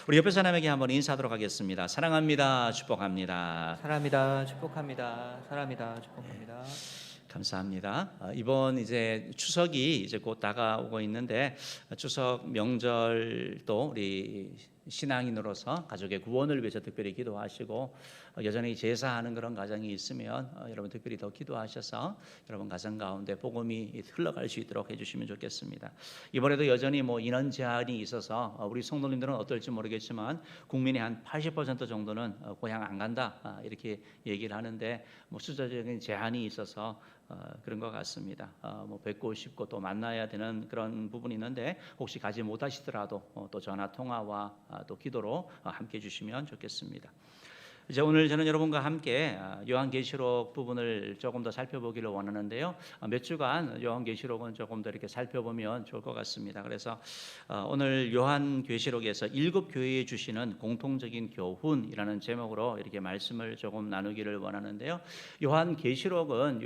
우리 옆에 사람에게 한번 인사하도록 하겠습니다. 사랑합니다. 축복합니다. 사랑합니다. 축복합니다. 사랑합니다. 축복합니다. 감사합니다. 이번 이제 추석이 이제 곧 다가오고 있는데 추석 명절도 우리 신앙인으로서 가족의 구원을 위해서 특별히 기도하시고 여전히 제사하는 그런 가정이 있으면 여러분 특별히 더 기도하셔서 여러분 가정 가운데 복음이 흘러갈 수 있도록 해주시면 좋겠습니다. 이번에도 여전히 인원 제한이 있어서 우리 성도님들은 어떨지 모르겠지만 국민의 한 80% 정도는 고향 안 간다 이렇게 얘기를 하는데 숫자적인 제한이 있어서 그런 것 같습니다. 뵙고 싶고 또 만나야 되는 그런 부분이 있는데 혹시 가지 못하시더라도 또 전화 통화와 또 기도로 함께 해주시면 좋겠습니다. 이제 오늘 저는 여러분과 함께 요한계시록 부분을 조금 더 살펴보기를 원하는데요. 몇 주간 요한계시록은 조금 더 이렇게 살펴보면 좋을 것 같습니다. 그래서 오늘 요한계시록에서 7교회에 주시는 공통적인 교훈이라는 제목으로 이렇게 말씀을 조금 나누기를 원하는데요. 요한계시록은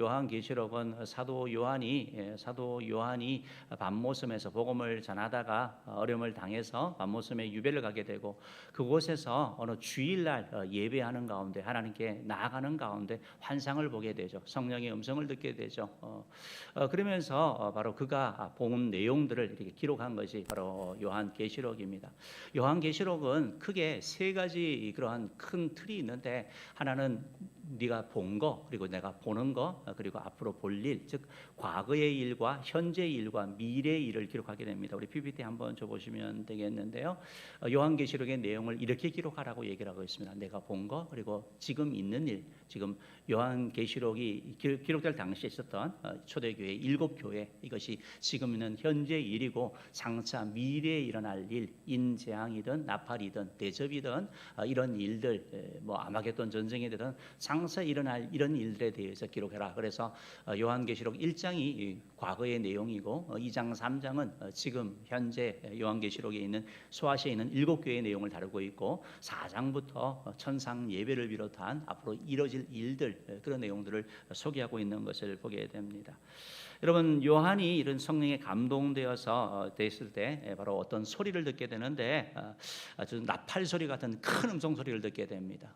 사도 요한이 밤모섬에서 복음을 전하다가 어려움을 당해서 밤모섬에 유배를 가게 되고 그곳에서 어느 주일날 예배하는 가운데 하나님께 나아가는 가운데 환상을 보게 되죠. 성령의 음성을 듣게 되죠. 그러면서 바로 그가 본 내용들을 이렇게 기록한 것이 바로 요한계시록입니다. 요한계시록은 크게 세 가지 그러한 큰 틀이 있는데 하나는 네가 본 거, 그리고 내가 보는 거, 그리고 앞으로 볼 일, 즉 과거의 일과 현재의 일과 미래의 일을 기록하게 됩니다. 우리 PPT 한번 줘보시면 되겠는데요. 요한계시록의 내용을 이렇게 기록하라고 얘기를 하고 있습니다. 내가 본 거, 그리고 지금 있는 일, 지금 요한계시록이 기록될 당시에 있었던 초대교회 7교회, 이것이 지금 있는 현재의 일이고 장차 미래에 일어날 일, 인재앙이든 나팔이든 대접이든 이런 일들, 아마겟돈 전쟁이 되든 장차 일어날 이런 일들에 대해서 기록해라. 그래서 요한계시록 1장이 과거의 내용이고 2장 3장은 지금 현재 요한계시록에 있는 소아시아에 있는 7교회의 내용을 다루고 있고 4장부터 천상 예배를 비롯한 앞으로 이뤄질 일들, 그런 내용들을 소개하고 있는 것을 보게 됩니다. 여러분, 요한이 이런 성령에 감동되어서 됐을 때 바로 어떤 소리를 듣게 되는데 아주 나팔 소리 같은 큰 음성 소리를 듣게 됩니다.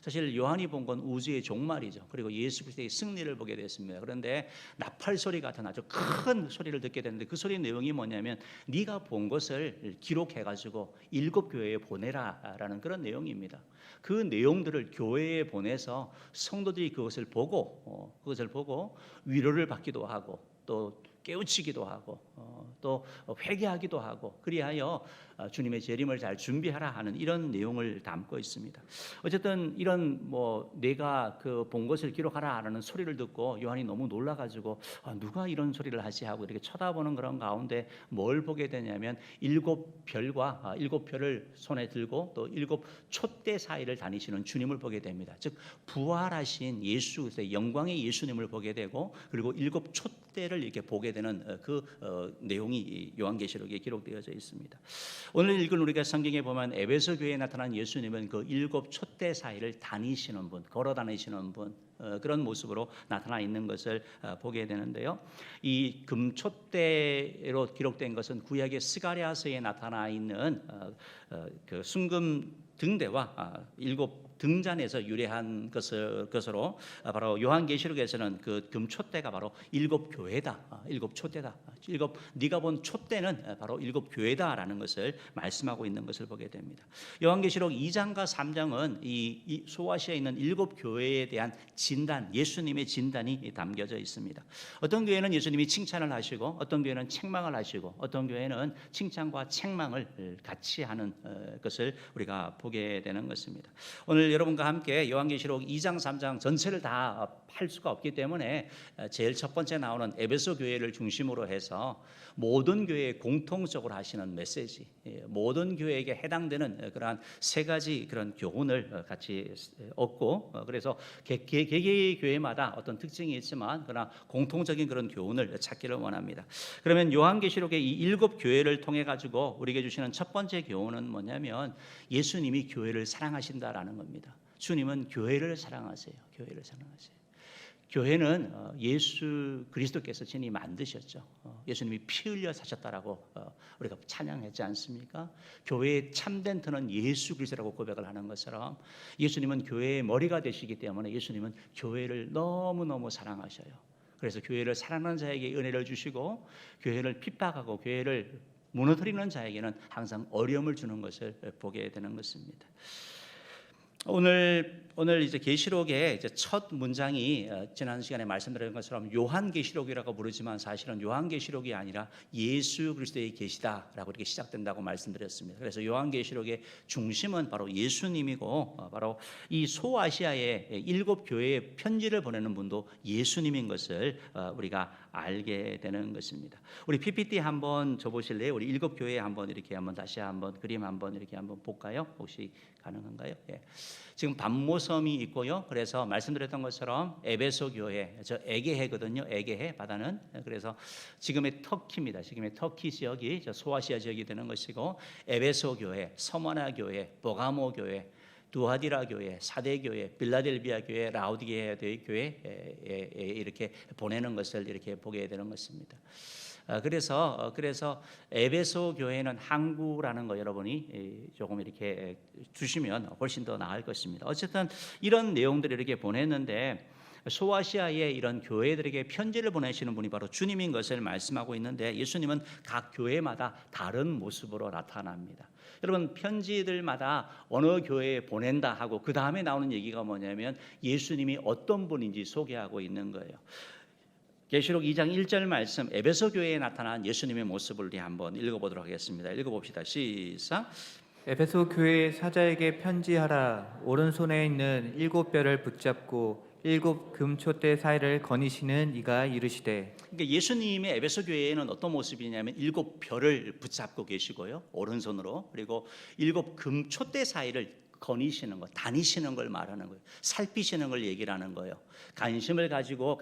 사실 요한이 본 건 우주의 종말이죠. 그리고 예수 그리스도의 승리를 보게 됐습니다. 그런데 나팔 소리 같은 아주 큰 소리를 듣게 되는데 그 소리의 내용이 뭐냐면 네가 본 것을 기록해가지고 7교회에 보내라라는 그런 내용입니다. 그 내용들을 교회에 보내서 성도들이 그것을 보고 위로를 받기도 하고 또 깨우치기도 하고 또 회개하기도 하고 그리하여 주님의 재림을 잘 준비하라 하는 이런 내용을 담고 있습니다. 어쨌든 이런 내가 그 본 것을 기록하라라는 소리를 듣고 요한이 너무 놀라가지고 누가 이런 소리를 하지 하고 이렇게 쳐다보는 그런 가운데 뭘 보게 되냐면 7별과 7별을 손에 들고 또 7촛대 사이를 다니시는 주님을 보게 됩니다. 즉 부활하신 예수 그리스도의 영광의 예수님을 보게 되고 그리고 7촛대를 이렇게 보게 되는 그 내용이 요한계시록에 기록되어져 있습니다. 오늘 읽은 우리가 성경에 보면 에베소 교회에 나타난 예수님은 그 7촛대 사이를 다니시는 분, 걸어 다니시는 분, 그런 모습으로 나타나 있는 것을 보게 되는데요. 이 금촛대로 기록된 것은 구약의 스가랴서에 나타나 있는 그 순금 등대와 7 등잔에서 유래한 것으로 바로 요한계시록에서는 그 금촛대가 바로 7교회다, 7촛대다, 네가 본 촛대는 바로 7교회다라는 것을 말씀하고 있는 것을 보게 됩니다. 요한계시록 2장과 3장은 이 소아시아에 있는 7교회에 대한 진단, 예수님의 진단이 담겨져 있습니다. 어떤 교회는 예수님이 칭찬을 하시고 어떤 교회는 책망을 하시고 어떤 교회는 칭찬과 책망을 같이 하는 것을 우리가 보게 되는 것입니다. 오늘 여러분과 함께 요한계시록 2장 3장 전체를 다 할 수가 없기 때문에 제일 첫 번째 나오는 에베소 교회를 중심으로 해서 모든 교회에 공통적으로 하시는 메시지, 모든 교회에게 해당되는 그러한 세 가지 그런 교훈을 같이 얻고 그래서 개개의 교회마다 어떤 특징이 있지만 그러나 공통적인 그런 교훈을 찾기를 원합니다. 그러면 요한계시록의 이 7교회를 통해 가지고 우리에게 주시는 첫 번째 교훈은 뭐냐면 예수님이 교회를 사랑하신다라는 겁니다. 주님은 교회를 사랑하세요. 교회를 사랑하세요. 교회는 예수 그리스도께서 친히 만드셨죠. 예수님이 피 흘려 사셨다라고 우리가 찬양했지 않습니까? 교회의 참된 터는 예수 그리스도라고 고백을 하는 것처럼 예수님은 교회의 머리가 되시기 때문에 예수님은 교회를 너무너무 사랑하셔요. 그래서 교회를 사랑하는 자에게 은혜를 주시고 교회를 핍박하고 교회를 무너뜨리는 자에게는 항상 어려움을 주는 것을 보게 되는 것입니다. 오늘 이제 계시록의 이제 첫 문장이 지난 시간에 말씀드린 것처럼 요한계시록이라고 부르지만 사실은 요한계시록이 아니라 예수 그리스도의 계시다라고 이렇게 시작된다고 말씀드렸습니다. 그래서 요한계시록의 중심은 바로 예수님이고 바로 이 소아시아의 7 교회에 편지를 보내는 분도 예수님인 것을 우리가 알게 되는 것입니다. 우리 PPT 한번 줘보실래요? 우리 7 교회 한번 이렇게 한번 다시 한번 그림 한번 이렇게 한번 볼까요? 혹시 가능한가요? 예. 지금 반모섬이 있고요. 그래서 말씀드렸던 것처럼 에베소 교회, 저 에게해거든요. 에게해 바다는. 그래서 지금의 터키입니다. 지금의 터키 지역이 저 소아시아 지역이 되는 것이고 에베소 교회, 서머나 교회, 버가모 교회, 두하디라 교회, 사대 교회, 빌라델비아 교회, 라우디게아 교회에 이렇게 보내는 것을 이렇게 보게 되는 것입니다. 그래서 에베소 교회는 항구라는 거 여러분이 조금 이렇게 주시면 훨씬 더 나을 것입니다. 어쨌든 이런 내용들을 이렇게 보냈는데 소아시아의 이런 교회들에게 편지를 보내시는 분이 바로 주님인 것을 말씀하고 있는데 예수님은 각 교회마다 다른 모습으로 나타납니다. 여러분 편지들마다 어느 교회에 보낸다 하고 그 다음에 나오는 얘기가 뭐냐면 예수님이 어떤 분인지 소개하고 있는 거예요. 계시록 2장 1절 말씀 에베소 교회에 나타난 예수님의 모습을 우리 한번 읽어보도록 하겠습니다. 읽어봅시다. 시작. 에베소 교회 사자에게 편지하라. 오른손에 있는 7뼈를 붙잡고 7 금촛대 사이를 거니시는 이가 이르시되. 그러니까 예수님의 에베소 교회에는 어떤 모습이냐면 7 벼를 붙잡고 계시고요. 오른손으로. 그리고 7 금촛대 사이를 거니시는 것, 다니시는 걸 말하는 거예요. 살피시는 걸 얘기를 하는 거예요. 관심을 가지고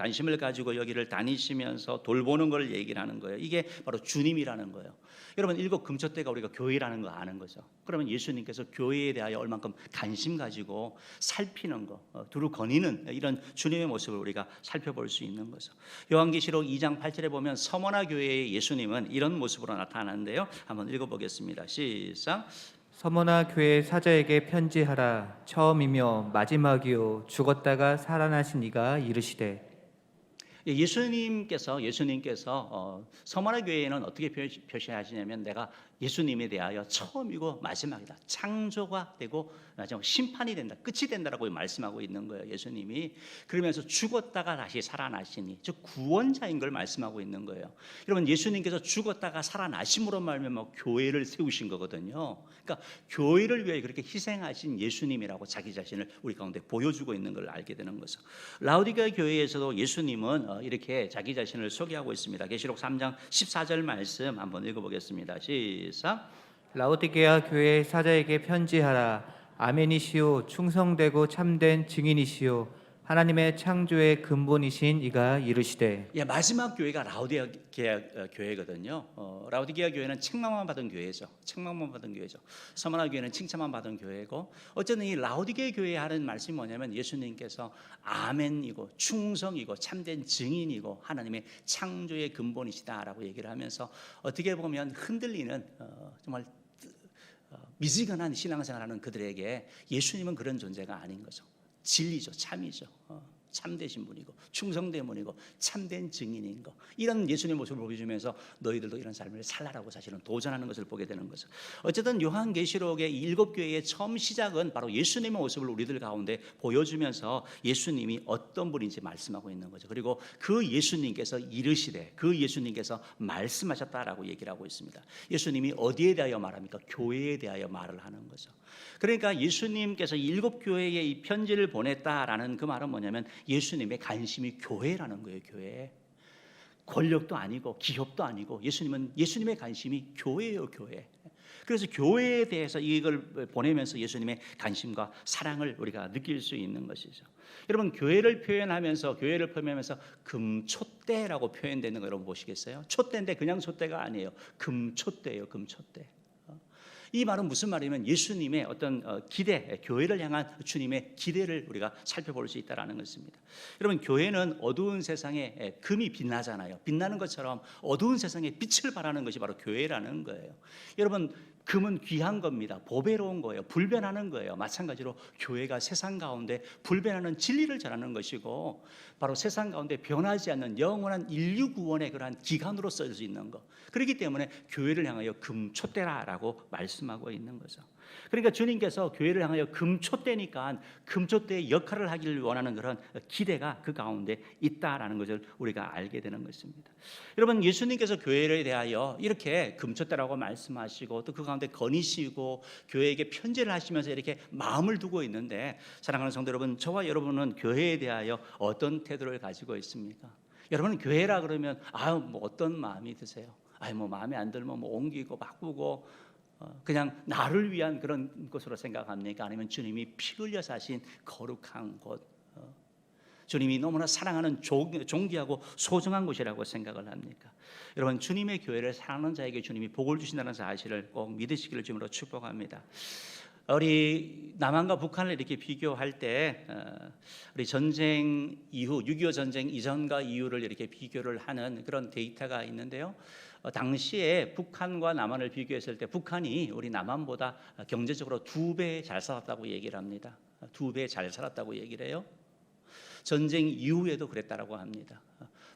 여기를 다니시면서 돌보는 걸 얘기를 하는 거예요. 이게 바로 주님이라는 거예요. 여러분 7 금촛대가 우리가 교회라는 거 아는 거죠. 그러면 예수님께서 교회에 대하여 얼만큼 관심 가지고 살피는 거, 두루 거니는 이런 주님의 모습을 우리가 살펴볼 수 있는 거죠. 요한계시록 2장 8절에 보면 서머나 교회의 예수님은 이런 모습으로 나타나는데요. 한번 읽어보겠습니다. 시작. 서머나 교회 사자에게 편지하라. 처음이며 마지막이요 죽었다가 살아나신 이가 이르시되. 예수님께서 서머나 교회에는 어떻게 표시하시냐면 내가 예수님에 대하여 처음이고 마지막이다. 창조가 되고 마지막 심판이 된다. 끝이 된다라고 말씀하고 있는 거예요. 예수님이. 그러면서 죽었다가 다시 살아나시니 즉 구원자인 걸 말씀하고 있는 거예요. 여러분 예수님께서 죽었다가 살아나심으로 말미암아 교회를 세우신 거거든요. 그러니까 교회를 위해 그렇게 희생하신 예수님이라고 자기 자신을 우리 가운데 보여주고 있는 걸 알게 되는 거죠. 라우디게아 교회에서도 예수님은 이렇게 자기 자신을 소개하고 있습니다. 계시록 3장 14절 말씀 한번 읽어보겠습니다. 시작. 라오디게아 교회 사자에게 편지하라. 아멘이시오 충성되고 참된 증인이시오 하나님의 창조의 근본이신 이가 이르시되. 예, 마지막 교회가 라우디게아 교회거든요. 라우디게아 교회는 책망만 받은 교회죠. 서머나 교회는 칭찬만 받은 교회고 어쨌든 이 라우디게아 교회에 하는 말씀이 뭐냐면 예수님께서 아멘이고 충성이고 참된 증인이고 하나님의 창조의 근본이시다라고 얘기를 하면서 어떻게 보면 흔들리는 정말 미지근한 신앙생활하는 그들에게 예수님은 그런 존재가 아닌 거죠. 진리죠, 참이죠. 참되신 분이고 충성된 분이고 참된 증인인 거 이런 예수님의 모습을 보여주면서 너희들도 이런 삶을 살라라고 사실은 도전하는 것을 보게 되는 거죠. 어쨌든 요한계시록의 7 교회의 처음 시작은 바로 예수님의 모습을 우리들 가운데 보여주면서 예수님이 어떤 분인지 말씀하고 있는 거죠. 그리고 그 예수님께서 이르시되 그 예수님께서 말씀하셨다라고 얘기를 하고 있습니다. 예수님이 어디에 대하여 말합니까? 교회에 대하여 말을 하는 거죠. 그러니까 예수님께서 7 교회에 이 편지를 보냈다라는 그 말은 뭐냐면 예수님의 관심이 교회라는 거예요. 교회. 권력도 아니고 기업도 아니고 예수님의 관심이 교회예요. 교회. 그래서 교회에 대해서 이걸 보내면서 예수님의 관심과 사랑을 우리가 느낄 수 있는 것이죠. 여러분 교회를 표현하면서 금촛대라고 표현되는 거 여러분 보시겠어요? 촛대인데 그냥 촛대가 아니에요. 금촛대예요. 금촛대. 이 말은 무슨 말이냐면 예수님의 어떤 기대, 교회를 향한 주님의 기대를 우리가 살펴볼 수 있다는 것입니다. 여러분, 교회는 어두운 세상에 금이 빛나잖아요. 빛나는 것처럼 어두운 세상에 빛을 발하는 것이 바로 교회라는 거예요. 여러분, 금은 귀한 겁니다. 보배로운 거예요. 불변하는 거예요. 마찬가지로 교회가 세상 가운데 불변하는 진리를 전하는 것이고, 바로 세상 가운데 변하지 않는 영원한 인류 구원의 그러한 기관으로 쓸 수 있는 것. 그렇기 때문에 교회를 향하여 금촛대라라고 말씀하고 있는 거죠. 그러니까 주님께서 교회를 향하여 금촛대니까 금촛대의 역할을 하기를 원하는 그런 기대가 그 가운데 있다라는 것을 우리가 알게 되는 것입니다. 여러분, 예수님께서 교회에 대하여 이렇게 금촛대라고 말씀하시고 또 그 가운데 거니시고 교회에게 편지를 하시면서 이렇게 마음을 두고 있는데, 사랑하는 성도 여러분, 저와 여러분은 교회에 대하여 어떤 태도를 가지고 있습니까? 여러분은 교회라 그러면 뭐 어떤 마음이 드세요? 뭐 마음에 안 들면 뭐 옮기고 바꾸고 그냥 나를 위한 그런 것으로 생각합니까? 아니면 주님이 피 흘려 사신 거룩한 곳, 주님이 너무나 사랑하는 존귀하고 소중한 곳이라고 생각을 합니까? 여러분, 주님의 교회를 사랑하는 자에게 주님이 복을 주신다는 사실을 꼭 믿으시기를 주님으로 축복합니다. 우리 남한과 북한을 이렇게 비교할 때 우리 전쟁 이후 6.25 전쟁 이전과 이후를 이렇게 비교를 하는 그런 데이터가 있는데요. 당시에 북한과 남한을 비교했을 때 북한이 우리 남한보다 경제적으로 2배 잘 살았다고 얘기를 합니다. 2배 잘 살았다고 얘기를 해요. 전쟁 이후에도 그랬다라고 합니다.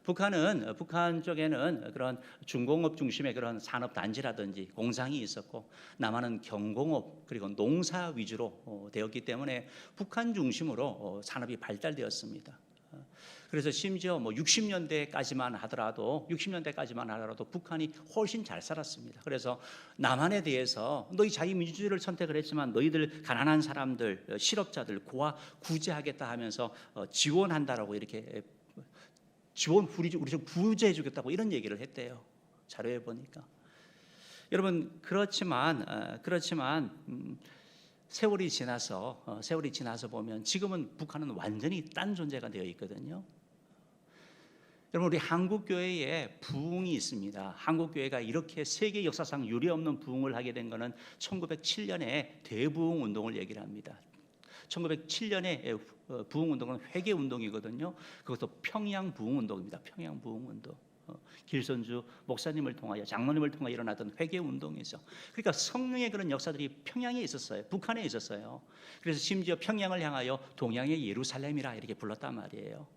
북한 쪽에는 그런 중공업 중심의 그런 산업 단지라든지 공장이 있었고, 남한은 경공업 그리고 농사 위주로 되었기 때문에 북한 중심으로 산업이 발달되었습니다. 그래서 심지어 60년대까지만 하더라도 북한이 훨씬 잘 살았습니다. 그래서 남한에 대해서 너희 자유민주주의를 선택을 했지만 너희들 가난한 사람들, 실업자들 고아 구제하겠다 하면서 지원한다라고 이렇게 우리 좀 구제해 주겠다고 이런 얘기를 했대요. 자료에 보니까. 여러분, 그렇지만 세월이 지나서 보면 지금은 북한은 완전히 딴 존재가 되어 있거든요. 여러분, 우리 한국 교회에 부흥이 있습니다. 한국 교회가 이렇게 세계 역사상 유례없는 부흥을 하게 된 것은 1907년에 대부흥 운동을 얘기를 합니다. 1907년에 부흥 운동은 회개 운동이거든요. 그것도 평양 부흥 운동입니다. 평양 부흥 운동. 길선주 목사님을 통하여, 장로님을 통하여 일어났던 회개 운동이죠. 그러니까 성령의 그런 역사들이 평양에 있었어요. 북한에 있었어요. 그래서 심지어 평양을 향하여 동양의 예루살렘이라 이렇게 불렀단 말이에요.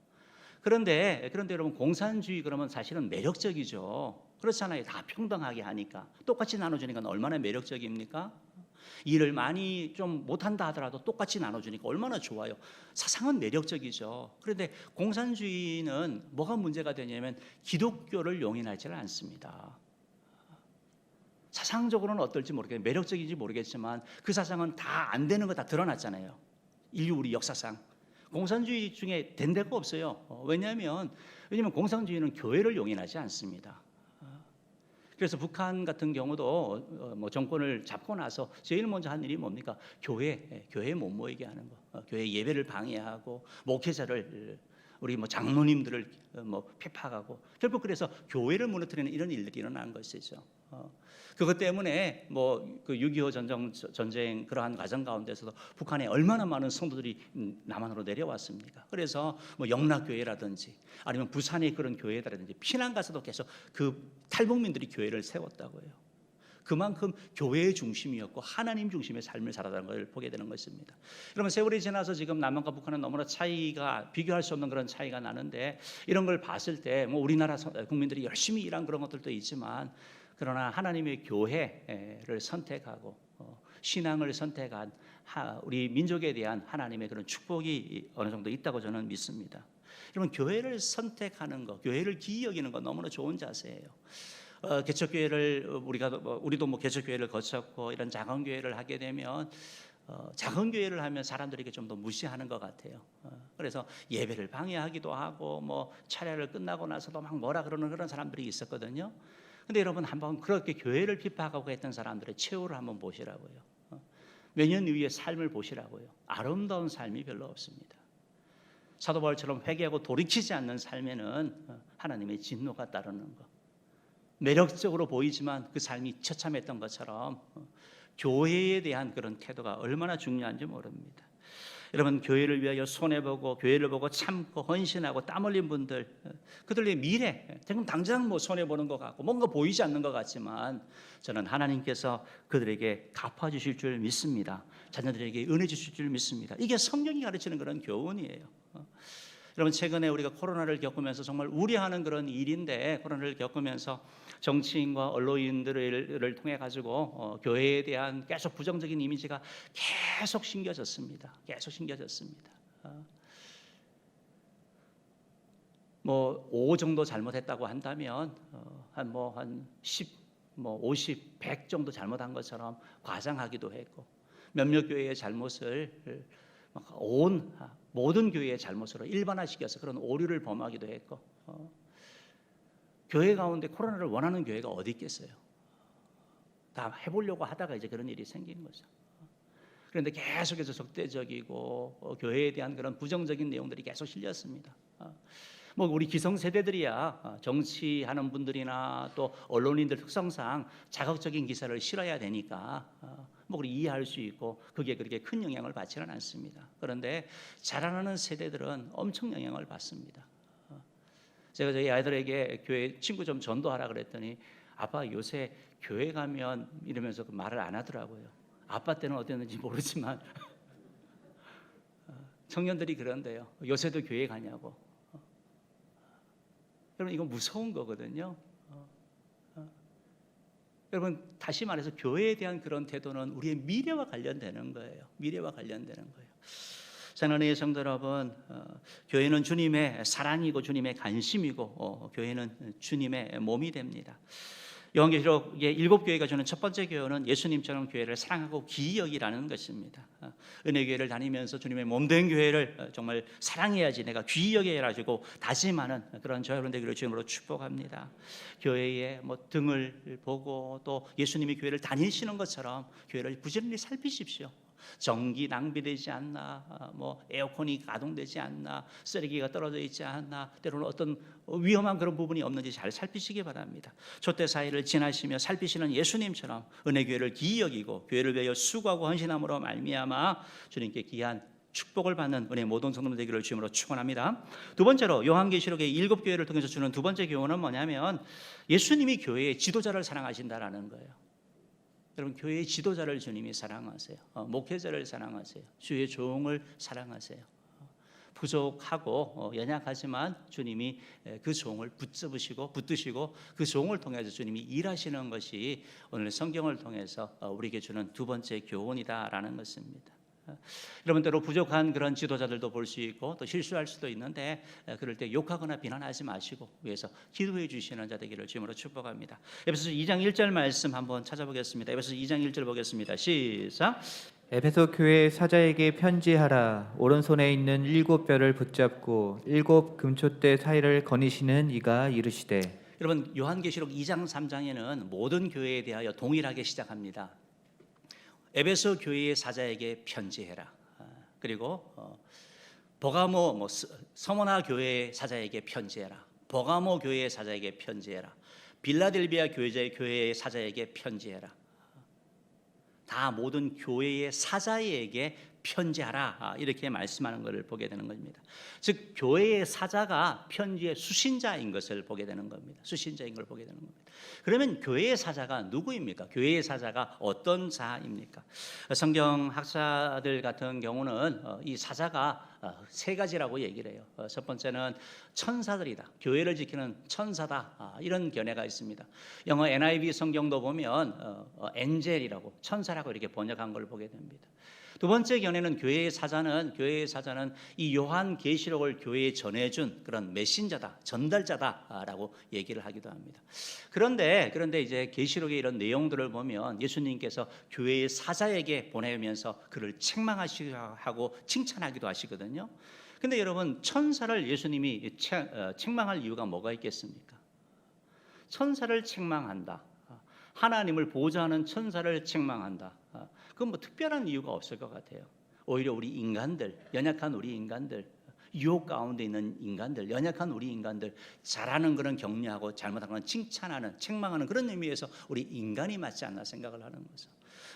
그런데 여러분, 공산주의 그러면 사실은 매력적이죠. 그렇잖아요. 다 평등하게 하니까, 똑같이 나눠주니까 얼마나 매력적입니까? 일을 많이 좀 못한다 하더라도 똑같이 나눠주니까 얼마나 좋아요. 사상은 매력적이죠. 그런데 공산주의는 뭐가 문제가 되냐면 기독교를 용인하지는 않습니다. 사상적으로는 어떨지 모르겠어요. 매력적인지 모르겠지만 그 사상은 다 안 되는 거 다 드러났잖아요. 인류 우리 역사상 공산주의 중에 된 데가 없어요. 왜냐하면 공산주의는 교회를 용인하지 않습니다. 그래서 북한 같은 경우도 정권을 잡고 나서 제일 먼저 한 일이 뭡니까? 교회에 못 모이게 하는 거, 교회 예배를 방해하고 목회자를, 우리 장로님들을 핍박하고, 결국 그래서 교회를 무너뜨리는 이런 일들이 일어난 것이죠. 그것 때문에 그 6.25 전쟁 그러한 과정 가운데서도 북한에 얼마나 많은 성도들이 남한으로 내려왔습니까? 그래서 영락교회라든지 아니면 부산의 그런 교회라든지 피난 가서도 계속 그 탈북민들이 교회를 세웠다고 해요. 그만큼 교회의 중심이었고 하나님 중심의 삶을 살아가는 걸 보게 되는 것입니다. 여러분, 세월이 지나서 지금 남한과 북한은 너무나 차이가, 비교할 수 없는 그런 차이가 나는데, 이런 걸 봤을 때 우리나라 국민들이 열심히 일한 그런 것들도 있지만, 그러나 하나님의 교회를 선택하고 신앙을 선택한 우리 민족에 대한 하나님의 그런 축복이 어느 정도 있다고 저는 믿습니다. 여러분, 교회를 선택하는 것, 교회를 기이 여기는 것 너무나 좋은 자세예요. 개척교회를 우리도 개척교회를 거쳤고 이런 작은 교회를 하게 되면 작은 교회를 하면 사람들에게 좀 더 무시하는 것 같아요. 그래서 예배를 방해하기도 하고 차례를 끝나고 나서도 막 뭐라 그러는 그런 사람들이 있었거든요. 근데 여러분, 한번 그렇게 교회를 핍박하고 했던 사람들의 최후를 한번 보시라고요. 몇 년 이후의 삶을 보시라고요. 아름다운 삶이 별로 없습니다. 사도 바울처럼 회개하고 돌이키지 않는 삶에는 하나님의 진노가 따르는 것. 매력적으로 보이지만 그 삶이 처참했던 것처럼 교회에 대한 그런 태도가 얼마나 중요한지 모릅니다. 여러분, 교회를 위하여 손해보고 교회를 보고 참고 헌신하고 땀 흘린 분들, 그들의 미래, 지금 당장 뭐 손해보는 것 같고 뭔가 보이지 않는 것 같지만 저는 하나님께서 그들에게 갚아주실 줄 믿습니다. 자녀들에게 은혜 주실 줄 믿습니다. 이게 성경이 가르치는 그런 교훈이에요. 여러분, 최근에 우리가 코로나를 겪으면서 정말 우려하는 그런 일인데, 코로나를 겪으면서 정치인과 언론인들을 통해 가지고 교회에 대한 계속 부정적인 이미지가 계속 심겨졌습니다. 계속 심겨졌습니다. 뭐 5 정도 잘못했다고 한다면 한 10, 50, 100 정도 잘못한 것처럼 과장하기도 했고, 몇몇 교회의 잘못을 모든 교회의 잘못으로 일반화시켜서 그런 오류를 범하기도 했고, 교회 가운데 코로나를 원하는 교회가 어디 있겠어요? 다 해보려고 하다가 이제 그런 일이 생긴 거죠. 그런데 계속해서 적대적이고 교회에 대한 그런 부정적인 내용들이 계속 실렸습니다. 뭐 우리 기성세대들이야 정치하는 분들이나 또 언론인들 특성상 자극적인 기사를 실어야 되니까 뭐 우리 이해할 수 있고 그게 그렇게 큰 영향을 받지는 않습니다. 그런데 자라나는 세대들은 엄청 영향을 받습니다. 제가 저희 아이들에게 교회 친구 좀 전도하라 그랬더니 아빠 요새 교회 가면 이러면서 말을 안 하더라고요. 아빠 때는 어땠는지 모르지만 청년들이 그런데요. 요새도 교회 가냐고. 여러분, 이거 무서운 거거든요. 여러분, 다시 말해서 교회에 대한 그런 태도는 우리의 미래와 관련되는 거예요. 미래와 관련되는 거예요. 사랑하는 성도 여러분, 교회는 주님의 사랑이고 주님의 관심이고 교회는 주님의 몸이 됩니다. 요한계시록의 7교회가 주는 첫 번째 교훈은 예수님처럼 교회를 사랑하고 귀히 여기라는 것입니다. 은혜교회를 다니면서 주님의 몸된 교회를 정말 사랑해야지, 내가 귀히 여겨야 가지고 다짐하는 그런 저 여러분 되기를 주님으로 축복합니다. 교회의 등을 보고 또 예수님이 교회를 다니시는 것처럼 교회를 부지런히 살피십시오. 전기 낭비되지 않나, 에어컨이 가동되지 않나, 쓰레기가 떨어져 있지 않나, 때로는 어떤 위험한 그런 부분이 없는지 잘 살피시기 바랍니다. 촛대 사이를 지나시며 살피시는 예수님처럼 은혜교회를 기이 여기고 교회를 위하여 수고하고 헌신함으로 말미암아 주님께 귀한 축복을 받는 은혜 모든 성도들 되기를 주님으로 축원합니다. 두 번째로 요한계시록의 7교회를 통해서 주는 두 번째 교훈은 뭐냐면 예수님이 교회의 지도자를 사랑하신다라는 거예요. 여러분, 교회의 지도자를 주님이 사랑하세요. 목회자를 사랑하세요. 주의 종을 사랑하세요. 부족하고 연약하지만 주님이 그 종을 붙드시고 그 종을 통해서 주님이 일하시는 것이 오늘 성경을 통해서 우리에게 주는 두 번째 교훈이다라는 것입니다. 여러분, 때로 부족한 그런 지도자들도 볼 수 있고 또 실수할 수도 있는데 그럴 때 욕하거나 비난하지 마시고 위해서 기도해 주시는 자 되기를 주님으로 축복합니다. 에베소서 2장 1절 말씀 한번 찾아보겠습니다. 에베소서 2장 1절 보겠습니다. 시작. 에베소 교회 사자에게 편지하라. 오른손에 있는 7뼈를 붙잡고 7 금초대 사이를 거니시는 이가 이르시되. 여러분, 요한계시록 2장 3장에는 모든 교회에 대하여 동일하게 시작합니다. 에베소 교회의 사자에게 편지해라. 그리고 버가모 서머나 교회의 사자에게 편지해라. 버가모 교회의 사자에게 편지해라. 빌라델비아 교회의 사자에게 편지해라. 다 모든 교회의 사자에게 편지하라, 이렇게 말씀하는 것을 보게 되는 겁니다. 즉 교회의 사자가 편지의 수신자인 것을 보게 되는 겁니다. 수신자인 걸 보게 되는 겁니다. 그러면 교회의 사자가 누구입니까? 교회의 사자가 어떤 자입니까? 성경학자들 같은 경우는 이 사자가 세 가지라고 얘기를 해요. 첫 번째는 천사들이다. 교회를 지키는 천사다. 이런 견해가 있습니다. 영어 NIV 성경도 보면 엔젤이라고, 천사라고 이렇게 번역한 걸 보게 됩니다. 두 번째 견해는 교회의 사자는 이 요한계시록을 교회에 전해준 그런 메신저다, 전달자다라고 얘기를 하기도 합니다. 그런데 이제 계시록의 이런 내용들을 보면 예수님께서 교회의 사자에게 보내면서 그를 책망하시고 칭찬하기도 하시거든요. 근데 여러분, 천사를 예수님이 책망할 이유가 뭐가 있겠습니까? 천사를 책망한다. 하나님을 보좌하는 천사를 책망한다. 그건 특별한 이유가 없을 것 같아요. 오히려 우리 인간들, 연약한 우리 인간들, 유혹 가운데 있는 인간들, 연약한 우리 인간들, 잘하는 거는 격려하고 잘못하는 건 칭찬하는, 책망하는 그런 의미에서 우리 인간이 맞지 않나 생각을 하는 거죠.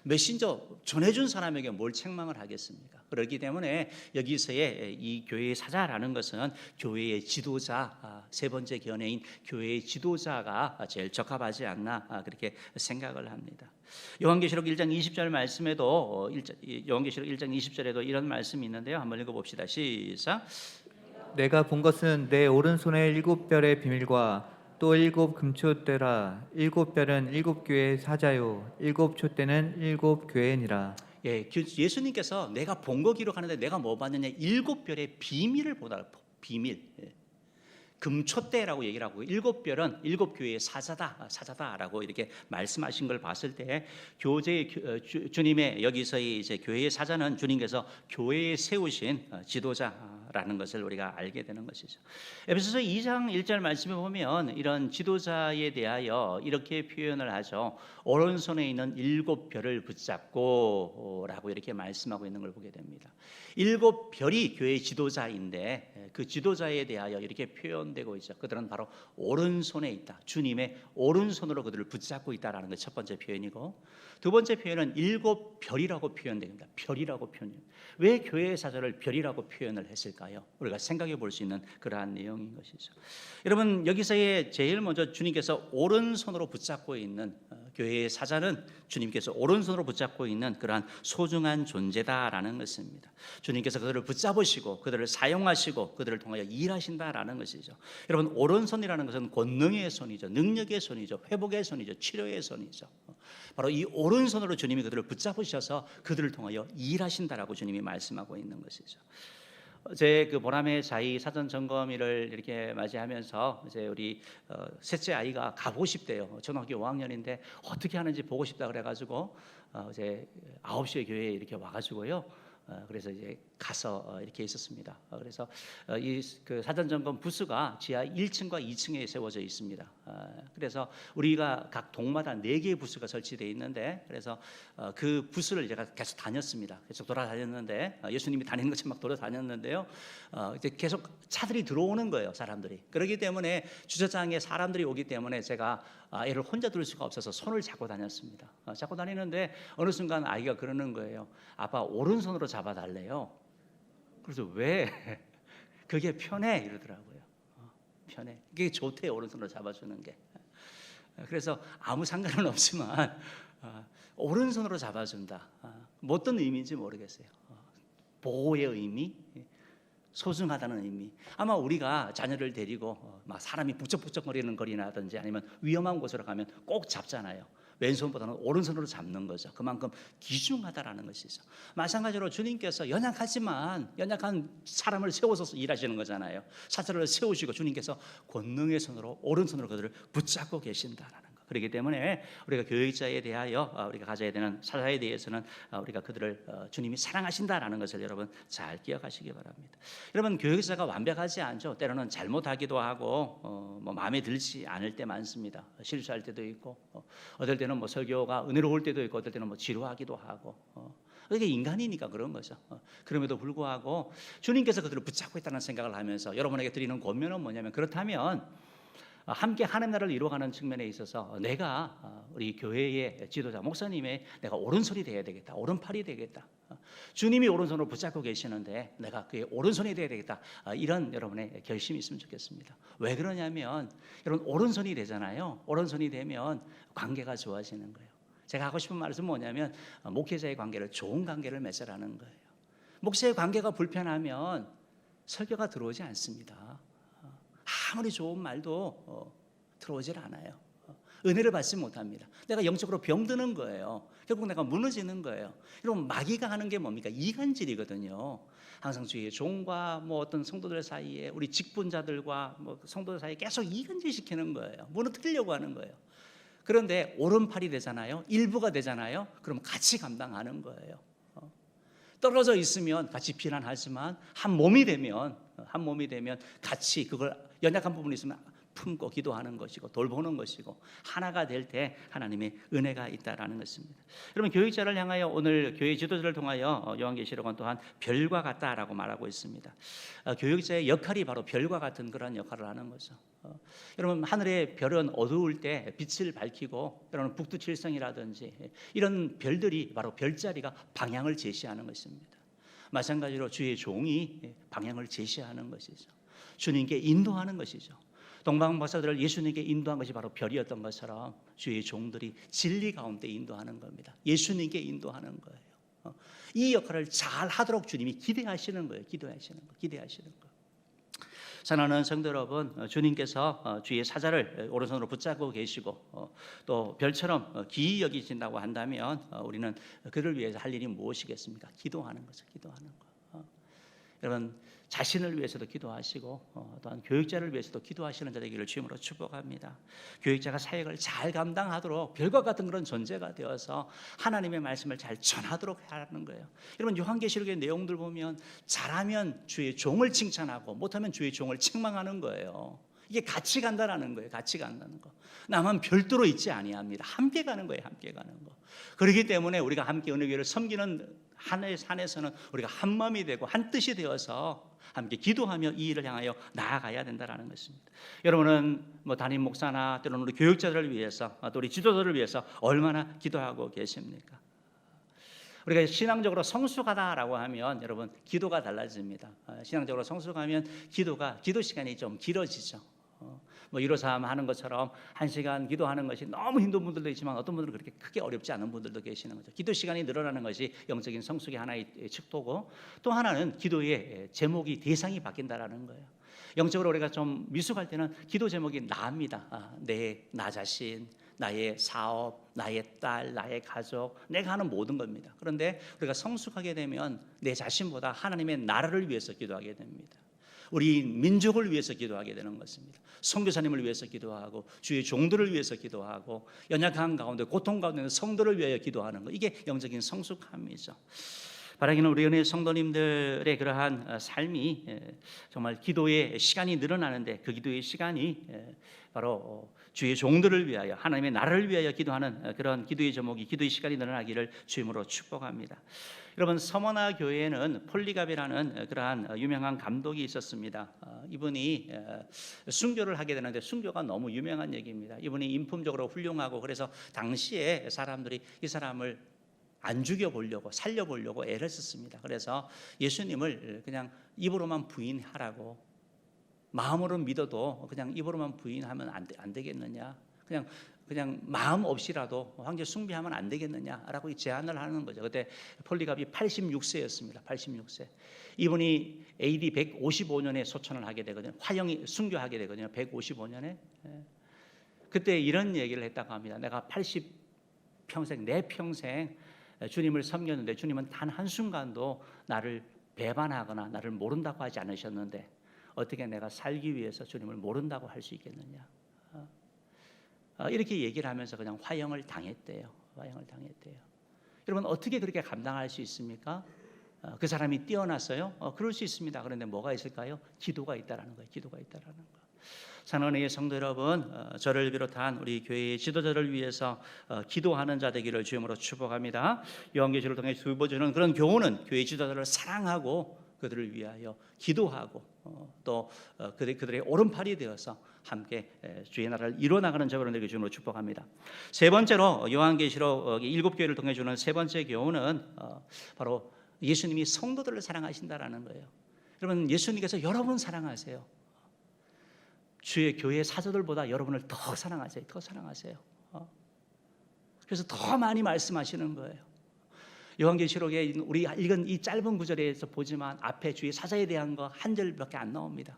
메신저 전해준 사람에게 뭘 책망을 하겠습니까? 그렇기 때문에 여기서의 이 교회의 사자라는 것은 교회의 지도자, 세 번째 견해인 교회의 지도자가 제일 적합하지 않나 그렇게 생각을 합니다. 요한계시록 1장 20절 말씀에도 요한계시록 1장 20절에도 이런 말씀이 있는데요. 한번 읽어봅시다. 시작. 내가 본 것은 내 오른손의 일곱 별의 비밀과 또 일곱 금초대라. 일곱 별은 일곱 교회의 사자요 일곱 촛대는 일곱 교회니라. 예, 예수님께서 내가 본 거 기록하는데 내가 뭐 봤느냐? 일곱 별의 비밀을 보다. 비밀. 예. 금초대라고 얘기를 하고 일곱 별은 일곱 교회의 사자다라고 이렇게 말씀하신 걸 봤을 때 주님의 여기서의 이제 교회의 사자는 주님께서 교회에 세우신 지도자라는 것을 우리가 알게 되는 것이죠. 에베소서 2장 1절 말씀에 보면 이런 지도자에 대하여 이렇게 표현을 하죠. 오른손에 있는 일곱 별을 붙잡고라고 이렇게 말씀하고 있는 걸 보게 됩니다. 일곱 별이 교회의 지도자인데 그 지도자에 대하여 이렇게 표현되고 있죠. 그들은 바로 오른손에 있다. 주님의 오른손으로 그들을 붙잡고 있다라는 게 첫 번째 표현이고, 두 번째 표현은 일곱 별이라고 표현됩니다. 별이라고 표현. 왜 교회의 사자를 별이라고 표현을 했을까요? 우리가 생각해 볼 수 있는 그러한 내용인 것이죠. 여러분, 여기서의 제일 먼저 주님께서 오른손으로 붙잡고 있는 교회의 사자는 주님께서 오른손으로 붙잡고 있는 그러한 소중한 존재다라는 것입니다. 주님께서 그들을 붙잡으시고 그들을 사용하시고 그들을 통하여 일하신다라는 것이죠. 여러분, 오른손이라는 것은 권능의 손이죠. 능력의 손이죠. 회복의 손이죠. 치료의 손이죠. 바로 이 오른손으로 주님이 그들을 붙잡으셔서 그들을 통하여 일하신다라고 주님이 말씀하고 있는 것이죠. 제 그 보람의 자이 사전 점검일을 이렇게 맞이하면서 이제 우리 셋째 아이가 가보고 싶대요. 초등학교 5학년인데 어떻게 하는지 보고 싶다 그래가지고 이제 9시에 교회에 이렇게 와가지고요. 그래서 이제 가서 이렇게 있었습니다. 그래서 이 그 사전 점검 부스가 지하 1층과 2층에 세워져 있습니다. 그래서 우리가 각 동마다 4개의 부스가 설치되어 있는데, 그래서 그 부스를 제가 계속 다녔습니다. 계속 돌아다녔는데 예수님이 다니는 것처럼 막 돌아다녔는데요. 이제 계속 차들이 들어오는 거예요, 사람들이. 그렇기 때문에 주차장에 사람들이 오기 때문에 제가 애를 혼자 둘 수가 없어서 손을 잡고 다녔습니다. 잡고 다니는데 어느 순간 아이가 그러는 거예요. 아빠 오른손으로 잡아달래요. 그래서 왜? 그게 편해 이러더라고요. 편해. 그게 좋대요, 오른손으로 잡아주는 게. 그래서 아무 상관은 없지만 오른손으로 잡아준다. 뭐 어떤 의미인지 모르겠어요. 보호의 의미, 소중하다는 의미. 아마 우리가 자녀를 데리고 막 사람이 북적북적거리는 거리라든지 아니면 위험한 곳으로 가면 꼭 잡잖아요. 왼손보다는 오른손으로 잡는 거죠. 그만큼 귀중하다라는 것이죠. 마찬가지로 주님께서 연약하지만 연약한 사람을 세워서 일하시는 거잖아요. 사자를 세우시고 주님께서 권능의 손으로 오른손으로 그들을 붙잡고 계신다라는 거. 그렇기 때문에 우리가 교육자에 대하여 우리가 가져야 되는 사자에 대해서는 우리가 그들을 주님이 사랑하신다라는 것을 여러분 잘 기억하시기 바랍니다. 여러분, 교육자가 완벽하지 않죠. 때로는 잘못하기도 하고 뭐 마음에 들지 않을 때 많습니다. 실수할 때도 있고 어떨 때는 뭐 설교가 은혜로울 때도 있고 어떨 때는 뭐 지루하기도 하고 이게 인간이니까 그런 거죠. 그럼에도 불구하고 주님께서 그들을 붙잡고 있다는 생각을 하면서 여러분에게 드리는 권면은 뭐냐면, 그렇다면 함께 하나님 나라를 이루어가는 측면에 있어서 내가 우리 교회의 지도자 목사님의 내가 오른손이 되어야 되겠다, 오른팔이 되겠다. 주님이 오른손으로 붙잡고 계시는데 내가 그의 오른손이 되어야 되겠다. 이런 여러분의 결심이 있으면 좋겠습니다. 왜 그러냐면 여러분, 오른손이 되잖아요. 오른손이 되면 관계가 좋아지는 거예요. 제가 하고 싶은 말씀은 뭐냐면 목회자의 관계를 좋은 관계를 맺으라는 거예요. 목사의 관계가 불편하면 설교가 들어오지 않습니다. 아무리 좋은 말도 들어오질 않아요. 은혜를 받지 못합니다. 내가 영적으로 병드는 거예요. 결국 내가 무너지는 거예요. 여러분, 마귀가 하는 게 뭡니까? 이간질이거든요. 항상 주의 종과 뭐 어떤 성도들 사이에, 우리 직분자들과 뭐 성도들 사이에 계속 이간질 시키는 거예요. 무너뜨리려고 하는 거예요. 그런데 오른팔이 되잖아요. 일부가 되잖아요. 그럼 같이 감당하는 거예요. 떨어져 있으면 같이 비난하지만 한 몸이 되면 같이 그걸 연약한 부분이 있으면 품고 기도하는 것이고 돌보는 것이고 하나가 될 때 하나님의 은혜가 있다라는 것입니다. 여러분 교육자를 향하여 오늘 교회 지도자를 통하여 요한계시록은 또한 별과 같다라고 말하고 있습니다. 교육자의 역할이 바로 별과 같은 그런 역할을 하는 거죠. 여러분 하늘의 별은 어두울 때 빛을 밝히고 여러분 북두칠성이라든지 이런 별들이 바로 별자리가 방향을 제시하는 것입니다. 마찬가지로 주의 종이 방향을 제시하는 것이죠. 주님께 인도하는 것이죠. 동방 박사들을 예수님께 인도한 것이 바로 별이었던 것처럼 주의 종들이 진리 가운데 인도하는 겁니다. 예수님께 인도하는 거예요. 이 역할을 잘 하도록 주님이 기대하시는 거예요. 기대하시는 거. 사랑하는 성도 여러분, 주님께서 주의 사자를 오른손으로 붙잡고 계시고 또 별처럼 기이 여기신다고 한다면 우리는 그를 위해서 할 일이 무엇이겠습니까? 기도하는 거죠. 기도하는 거. 여러분 자신을 위해서도 기도하시고 또한 교육자를 위해서도 기도하시는 자 되기를 주님으로 축복합니다. 교육자가 사역을 잘 감당하도록 별과 같은 그런 존재가 되어서 하나님의 말씀을 잘 전하도록 하는 거예요. 여러분 요한계시록의 내용들 보면 잘하면 주의 종을 칭찬하고 못하면 주의 종을 책망하는 거예요. 이게 같이 간다라는 거예요. 같이 간다는 거. 나만 별도로 있지 아니합니다. 함께 가는 거예요. 함께 가는 거. 그렇기 때문에 우리가 함께 어느 교회를 섬기는 하나의 산에서는 우리가 한 마음이 되고 한 뜻이 되어서 함께 기도하며 이 일을 향하여 나아가야 된다라는 것입니다. 여러분은 뭐 담임 목사나 때로는 우리 교육자들을 위해서 또 우리 지도자들을 위해서 얼마나 기도하고 계십니까? 우리가 신앙적으로 성숙하다라고 하면 여러분 기도가 달라집니다. 신앙적으로 성숙하면 기도 시간이 좀 길어지죠. 뭐 153 하는 것처럼 1시간 기도하는 것이 너무 힘든 분들도 있지만 어떤 분들은 그렇게 크게 어렵지 않은 분들도 계시는 거죠. 기도 시간이 늘어나는 것이 영적인 성숙의 하나의 척도고 또 하나는 기도의 제목이 대상이 바뀐다라는 거예요. 영적으로 우리가 좀 미숙할 때는 기도 제목이 나입니다. 나 자신, 나의 사업, 나의 딸, 나의 가족, 내가 하는 모든 겁니다. 그런데 우리가 성숙하게 되면 내 자신보다 하나님의 나라를 위해서 기도하게 됩니다. 우리 민족을 위해서 기도하게 되는 것입니다. 선교사님을 위해서 기도하고 주의 종들을 위해서 기도하고 연약한 가운데 고통 가운데 있는 성도를 위하여 기도하는 것, 이게 영적인 성숙함이죠. 바라기는 우리 은혜 성도님들의 그러한 삶이 정말 기도의 시간이 늘어나는데 그 기도의 시간이 바로 주의 종들을 위하여 하나님의 나라를 위하여 기도하는 그런 기도의 제목이 기도의 시간이 늘어나기를 주임으로 축복합니다. 여러분 서머나 교회에는 폴리갑이라는 그러한 유명한 감독이 있었습니다. 이분이 순교를 하게 되는데 순교가 너무 유명한 얘기입니다. 이분이 인품적으로 훌륭하고 그래서 당시에 사람들이 이 사람을 안 죽여보려고 살려보려고 애를 썼습니다. 그래서 예수님을 그냥 입으로만 부인하라고, 마음으로 믿어도 그냥 입으로만 부인하면 안 되겠느냐, 그냥 마음 없이라도 황제 숭배하면 안 되겠느냐라고 제안을 하는 거죠. 그때 폴리갑이 86세였습니다. 86세. 이분이 AD 155년에 소천을 하게 되거든요. 화형이 순교하게 되거든요. 155년에. 그때 이런 얘기를 했다고 합니다. 내가 80평생 내 평생 주님을 섬겼는데 주님은 단 한순간도 나를 배반하거나 나를 모른다고 하지 않으셨는데 어떻게 내가 살기 위해서 주님을 모른다고 할 수 있겠느냐. 이렇게 얘기를 하면서 그냥 화형을 당했대요. 여러분 어떻게 그렇게 감당할 수 있습니까? 그 사람이 뛰어났어요? 그럴 수 있습니다. 그런데 뭐가 있을까요? 기도가 있다라는 거예요. 사랑하는 성도 여러분, 저를 비롯한 우리 교회의 지도자를 위해서 기도하는 자 되기를 주님으로 축복합니다. 요한계시를 통해 주어지는 그런 교훈은 교회 지도자를 사랑하고 그들을 위하여 기도하고 또 그들의 오른팔이 되어서 함께 주의 나라를 이루어나가는 자로 되기를 주님으로 축복합니다. 세 번째로 요한계시록 7교회를 통해 주는 세 번째 교훈은 바로 예수님이 성도들을 사랑하신다라는 거예요. 여러분 예수님께서 여러분 사랑하세요. 주의 교회 사도들보다 여러분을 더 사랑하세요. 그래서 더 많이 말씀하시는 거예요. 요한계시록에 우리 읽은 이 짧은 구절에서 보지만 앞에 주의 사자에 대한 거 한 절밖에 안 나옵니다.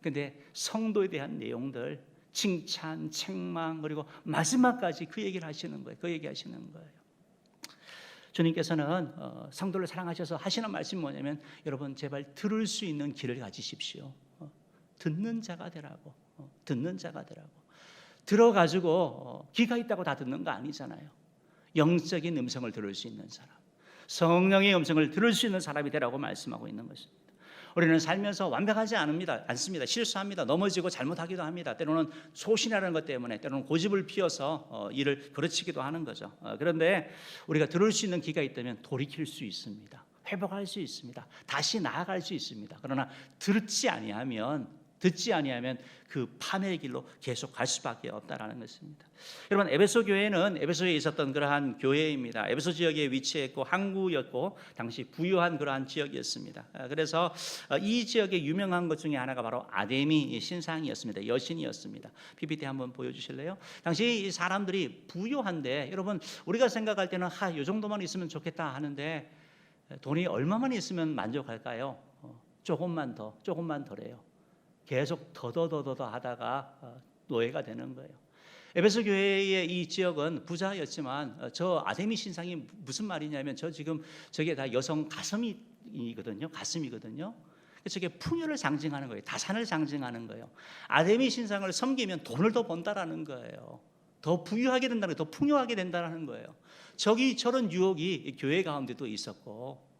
근데 성도에 대한 내용들, 칭찬, 책망, 그리고 마지막까지 그 얘기를 하시는 거예요. 주님께서는 성도를 사랑하셔서 하시는 말씀이 뭐냐면 여러분 제발 들을 수 있는 귀를 가지십시오. 듣는 자가 되라고. 들어가지고 귀가 있다고 다 듣는 거 아니잖아요. 영적인 음성을 들을 수 있는 사람, 성령의 음성을 들을 수 있는 사람이 되라고 말씀하고 있는 것입니다. 우리는 살면서 완벽하지 않습니다. 실수합니다. 넘어지고 잘못하기도 합니다. 때로는 소신이라는 것 때문에 때로는 고집을 피워서 일을 그르치기도 하는 거죠. 그런데 우리가 들을 수 있는 기가 있다면 돌이킬 수 있습니다. 회복할 수 있습니다. 다시 나아갈 수 있습니다. 그러나 듣지 아니하면 그 파멸의 길로 계속 갈 수밖에 없다라는 것입니다. 여러분, 에베소 교회는 에베소에 있었던 그러한 교회입니다. 에베소 지역에 위치했고 항구였고 당시 부유한 그러한 지역이었습니다. 그래서 이 지역에 유명한 것 중에 하나가 바로 아데미 신상이었습니다. 여신이었습니다. PPT 한번 보여주실래요? 당시 이 사람들이 부유한데 여러분, 우리가 생각할 때는 이 정도만 있으면 좋겠다 하는데 돈이 얼마만 있으면 만족할까요? 조금만 덜해요. 계속 더더더더 하다가 노예가 되는 거예요. 에베소 교회의 이 지역은 부자였지만 저 아데미 신상이 무슨 말이냐면 저게 다 여성 가슴이거든요. 저게 풍요를 상징하는 거예요. 다산을 상징하는 거예요. 아데미 신상을 섬기면 돈을 더 번다라는 거예요. 더 부유하게 된다는 거예요. 더 풍요하게 된다는 거예요. 저런 유혹이 교회 가운데도 있었고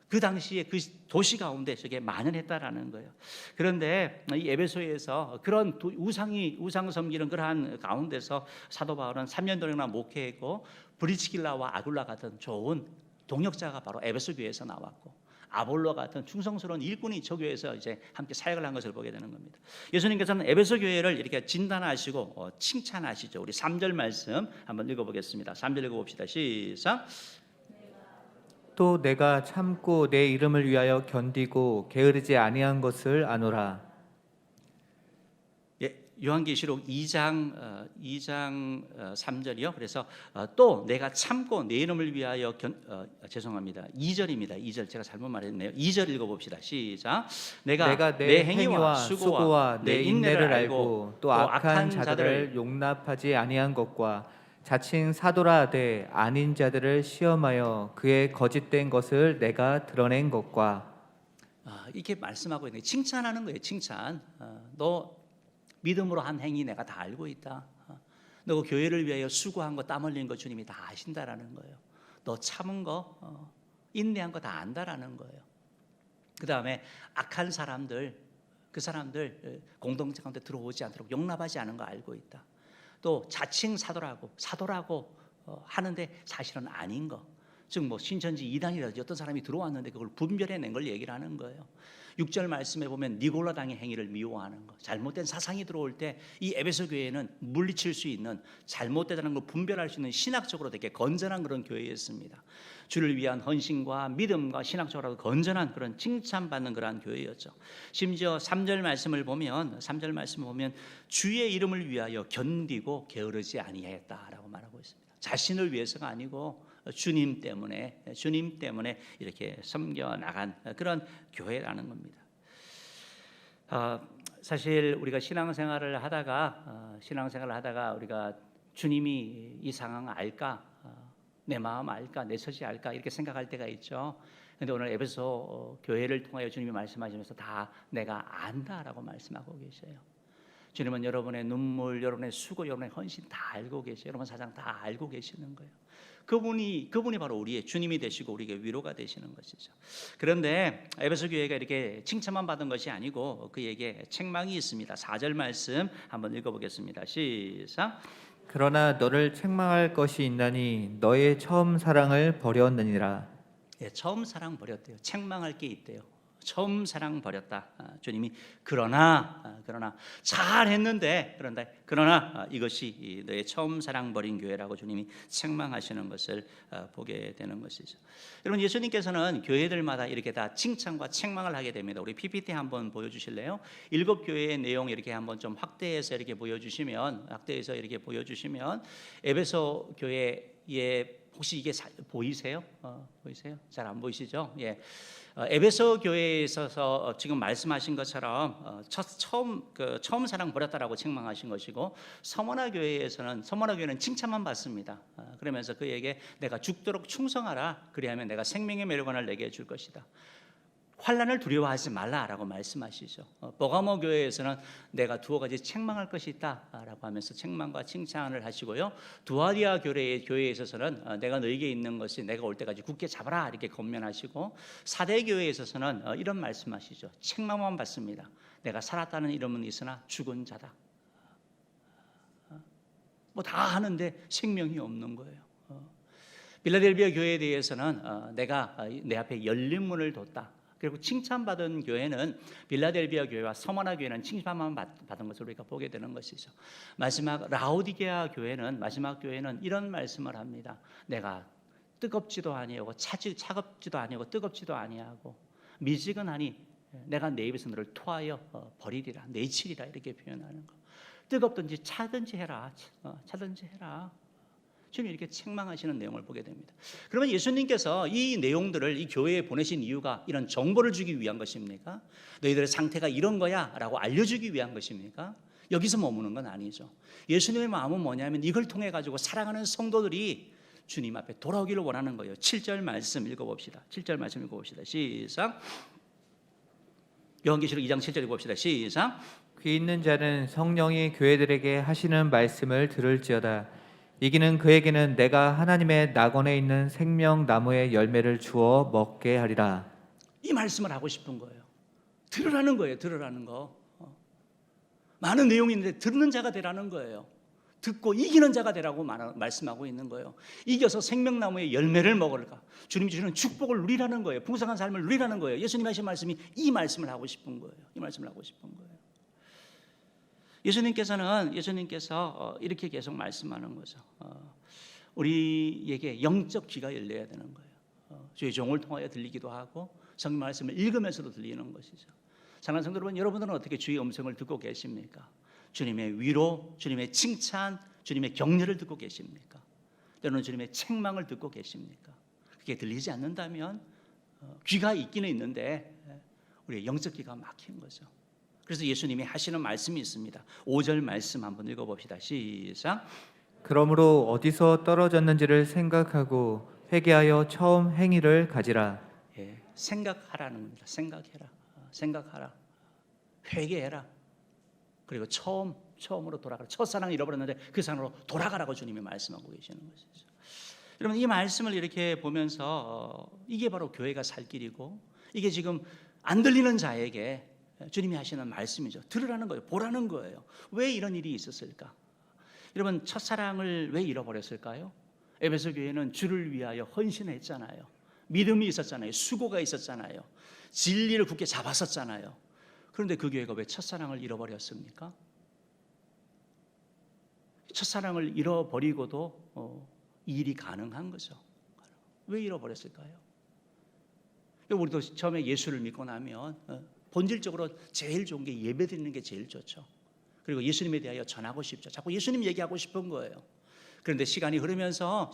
그 당시에 그 도시 가운데 저게 만연했다라는 거예요. 그런데 이 에베소에서 그런 우상 섬기는 그러한 가운데서 사도 바울은 3년 동안이나 목회했고 브리스길라와 아굴라 같은 좋은 동역자가 바로 에베소 교회에서 나왔고 아볼로 같은 충성스러운 일꾼이 저 교회에서 이제 함께 사역을 한 것을 보게 되는 겁니다. 예수님께서는 에베소 교회를 이렇게 진단하시고 칭찬하시죠. 우리 3절 말씀 한번 읽어보겠습니다. 3절 읽어봅시다. 시작. 또 내가 참고 내 이름을 위하여 견디고 게으르지 아니한 것을 아노라. 요한계시록 2장 3절이요. 그래서 또 내가 참고 내 이름을 위하여 2절입니다. 2절 제가 잘못 말했네요. 2절 읽어봅시다. 시작. 내가 내 행위와 수고와 내 인내를 알고 또 악한 자들을 용납하지 아니한 것과 자칭 사도라 하되 아닌 자들을 시험하여 그의 거짓된 것을 내가 드러낸 것과. 이렇게 말씀하고 있는 칭찬하는 거예요. 칭찬. 너 믿음으로 한 행위 내가 다 알고 있다. 너 교회를 위하여 수고한 거, 땀 흘린 거 주님이 다 아신다라는 거예요. 너 참은 거, 인내한 거 다 안다라는 거예요. 그 다음에 악한 사람들, 그 사람들 공동체 가운데 들어오지 않도록 용납하지 않은 거 알고 있다. 또 자칭 사도라고 하는데 사실은 아닌 거. 즉 신천지 이단이라든지 어떤 사람이 들어왔는데 그걸 분별해낸 걸 얘기를 하는 거예요. 6절 말씀에 보면 니골라당의 행위를 미워하는 것, 잘못된 사상이 들어올 때 이 에베소 교회는 물리칠 수 있는 잘못되다는 걸 분별할 수 있는 신학적으로 되게 건전한 그런 교회였습니다. 주를 위한 헌신과 믿음과 신학적으로 건전한 그런 칭찬받는 그러한 교회였죠. 심지어 3절 말씀을 보면 주의 이름을 위하여 견디고 게으르지 아니하였다라고 말하고 있습니다. 자신을 위해서가 아니고 주님 때문에 이렇게 섬겨 나간 그런 교회라는 겁니다. 사실 우리가 신앙생활을 하다가 우리가 주님이 이 상황 알까, 내 마음 알까, 내 처지 알까 이렇게 생각할 때가 있죠. 그런데 오늘 에베소 교회를 통하여 주님이 말씀하시면서 다 내가 안다라고 말씀하고 계셔요. 주님은 여러분의 눈물, 여러분의 수고, 여러분의 헌신 다 알고 계세요. 여러분 사정 다 알고 계시는 거예요. 그분이 바로 우리의 주님이 되시고 우리에게 위로가 되시는 것이죠. 그런데 에베소 교회가 이렇게 칭찬만 받은 것이 아니고 그에게 책망이 있습니다. 4절 말씀 한번 읽어보겠습니다. 시작. 그러나 너를 책망할 것이 있나니 너의 처음 사랑을 버렸느니라. 처음 사랑 버렸대요. 책망할 게 있대요. 처음 사랑 버렸다. 주님이 그러나 잘했는데 그러나 이것이 너의 처음 사랑 버린 교회라고 주님이 책망하시는 것을 보게 되는 것이죠. 여러분, 예수님께서는 교회들마다 이렇게 다 칭찬과 책망을 하게 됩니다. 우리 PPT 한번 보여주실래요? 7교회의 내용 이렇게 한번 좀 확대해서 이렇게 보여주시면 에베소 교회의 혹시 이게 보이세요? 보이세요? 잘 안 보이시죠? 예. 에베소 교회에 있어서 지금 말씀하신 것처럼 처음 사랑 버렸다라고 책망하신 것이고 서머나 교회는 칭찬만 받습니다. 그러면서 그에게 내가 죽도록 충성하라. 그리하면 내가 생명의 멸관을 내게 줄 것이다. 환난을 두려워하지 말라라고 말씀하시죠. 버가모 교회에서는 내가 두어 가지 책망할 것이 있다라고 하면서 책망과 칭찬을 하시고요. 두아디아 교회에 있어서는 내가 너에게 있는 것이 내가 올 때까지 굳게 잡아라 이렇게 권면하시고, 사대 교회에 있어서는 이런 말씀하시죠. 책망만 받습니다. 내가 살았다는 이름은 있으나 죽은 자다. 뭐 다 하는데 생명이 없는 거예요. 빌라델비아 교회에 대해서는 내가 내 앞에 열린 문을 뒀다. 그리고 칭찬받은 교회는 빌라델비아 교회와 서머나 교회는 칭찬만 받은 것을 우리가 보게 되는 것이죠. 마지막 라오디게아 교회는, 마지막 교회는 이런 말씀을 합니다. 내가 뜨겁지도 아니하고 차갑지도 아니하고 뜨겁지도 아니하고 미지근하니 내가 내 입에서 너를 토하여 버리리라, 내치리라 이렇게 표현하는 거. 뜨겁든지 차든지 해라. 차든지 해라. 주님 이렇게 책망하시는 내용을 보게 됩니다. 그러면 예수님께서 이 내용들을 이 교회에 보내신 이유가 이런 정보를 주기 위한 것입니까? 너희들의 상태가 이런 거야 라고 알려주기 위한 것입니까? 여기서 머무는 건 아니죠. 예수님의 마음은 뭐냐면 이걸 통해 가지고 사랑하는 성도들이 주님 앞에 돌아오기를 원하는 거예요. 7절 말씀 읽어봅시다. 7절 말씀 읽어봅시다. 시작. 요한계시록 2장 7절 읽어봅시다. 시작. 귀 있는 자는 성령이 교회들에게 하시는 말씀을 들을지어다. 이기는 그에게는 내가 하나님의 낙원에 있는 생명나무의 열매를 주어 먹게 하리라. 이 말씀을 하고 싶은 거예요. 들으라는 거예요. 들으라는 거. 많은 내용이 있는데 듣는 자가 되라는 거예요. 듣고 이기는 자가 되라고 말씀하고 있는 거예요. 이겨서 생명나무의 열매를 먹을까? 주님이 주시는 축복을 누리라는 거예요. 풍성한 삶을 누리라는 거예요. 예수님이 하신 말씀이 이 말씀을 하고 싶은 거예요. 이 말씀을 하고 싶은 거예요. 예수님께서 이렇게 계속 말씀하는 거죠. 우리에게 영적 귀가 열려야 되는 거예요. 주의 종을 통하여 들리기도 하고 성경 말씀을 읽으면서도 들리는 것이죠. 사랑하는 성도 여러분, 여러분들은 어떻게 주의 음성을 듣고 계십니까? 주님의 위로, 주님의 칭찬, 주님의 격려를 듣고 계십니까? 때로는 주님의 책망을 듣고 계십니까? 그게 들리지 않는다면 귀가 있기는 있는데 우리의 영적 귀가 막힌 거죠. 그래서 예수님이 하시는 말씀이 있습니다. 5절 말씀 한번 읽어봅시다. 시작. 그러므로 어디서 떨어졌는지를 생각하고 회개하여 처음 행위를 가지라. 예, 생각하라는 겁니다. 생각하라. 회개해라. 그리고 처음으로 돌아가라. 첫사랑을 잃어버렸는데 그 사랑으로 돌아가라고 주님이 말씀하고 계시는 것이죠. 여러분 이 말씀을 이렇게 보면서 이게 바로 교회가 살 길이고, 이게 지금 안 들리는 자에게 주님이 하시는 말씀이죠. 들으라는 거예요. 보라는 거예요. 왜 이런 일이 있었을까? 여러분 첫사랑을 왜 잃어버렸을까요? 에베소 교회는 주를 위하여 헌신했잖아요. 믿음이 있었잖아요. 수고가 있었잖아요. 진리를 굳게 잡았었잖아요. 그런데 그 교회가 왜 첫사랑을 잃어버렸습니까? 첫사랑을 잃어버리고도 이 일이 가능한 거죠. 왜 잃어버렸을까요? 우리도 처음에 예수를 믿고 나면 본질적으로 제일 좋은 게 예배드리는 게 제일 좋죠. 그리고 예수님에 대하여 전하고 싶죠. 자꾸 예수님 얘기하고 싶은 거예요. 그런데 시간이 흐르면서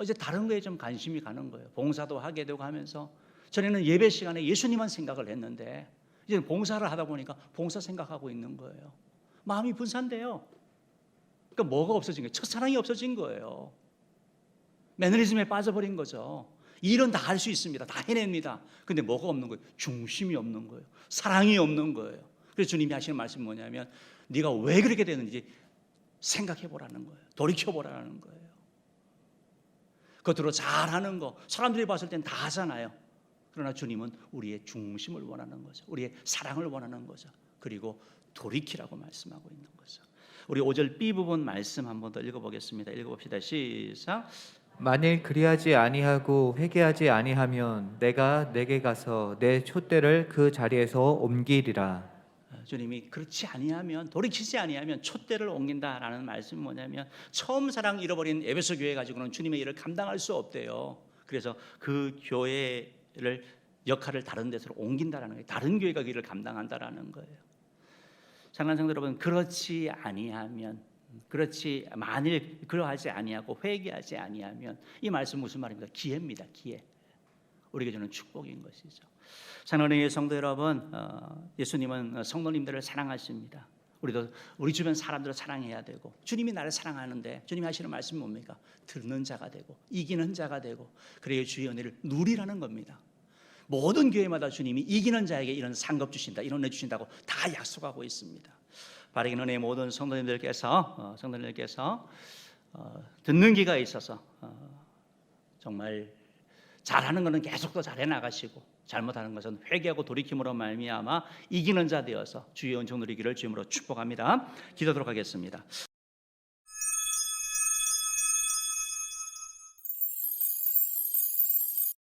이제 다른 거에 좀 관심이 가는 거예요. 봉사도 하게 되고 하면서, 전에는 예배 시간에 예수님만 생각을 했는데 이제 봉사를 하다 보니까 봉사 생각하고 있는 거예요. 마음이 분산돼요. 그러니까 뭐가 없어진 거예요? 첫사랑이 없어진 거예요. 매너리즘에 빠져버린 거죠. 일은 다 할 수 있습니다. 다 해냅니다. 근데 뭐가 없는 거예요? 중심이 없는 거예요. 사랑이 없는 거예요. 그래서 주님이 하시는 말씀이 뭐냐면 네가 왜 그렇게 되는지 생각해 보라는 거예요. 돌이켜 보라는 거예요. 겉으로 잘하는 거 사람들이 봤을 땐 다 하잖아요. 그러나 주님은 우리의 중심을 원하는 거죠. 우리의 사랑을 원하는 거죠. 그리고 돌이키라고 말씀하고 있는 거죠. 우리 5절 B 부분 말씀 한 번 더 읽어보겠습니다. 읽어봅시다. 시작. 만일 그리하지 아니하고 회개하지 아니하면 내가 내게 가서 내 촛대를 그 자리에서 옮기리라. 주님이 그렇지 아니하면, 돌이키지 아니하면 촛대를 옮긴다라는 말씀이 뭐냐면 처음 사랑 잃어버린 에베소 교회 가지고는 주님의 일을 감당할 수 없대요. 그래서 그 교회를 역할을 다른 데서 옮긴다라는 거예요. 다른 교회가 그 일을 감당한다라는 거예요. 사랑하는 성도 여러분, 만일 그러하지 아니하고 회개하지 아니하면, 이 말씀 무슨 말입니까? 기회입니다. 기회. 우리에게 주는 축복인 것이죠. 사랑하는 성도 여러분, 예수님은 성도님들을 사랑하십니다. 우리도 우리 주변 사람들을 사랑해야 되고, 주님이 나를 사랑하는데 주님이 하시는 말씀이 뭡니까? 듣는 자가 되고 이기는 자가 되고, 그래야 주의 은혜를 누리라는 겁니다. 모든 교회마다 주님이 이기는 자에게 이런 상급 주신다, 이런 은혜 주신다고 다 약속하고 있습니다. 바르긴 은혜의 모든 성도님들께서 듣는 귀가 있어서 정말 잘하는 것은 계속 더 잘해 나가시고 잘못하는 것은 회개하고 돌이킴으로 말미암아 이기는 자 되어서 주의 은총 누리기를 주님으로 축복합니다. 기도하도록 하겠습니다.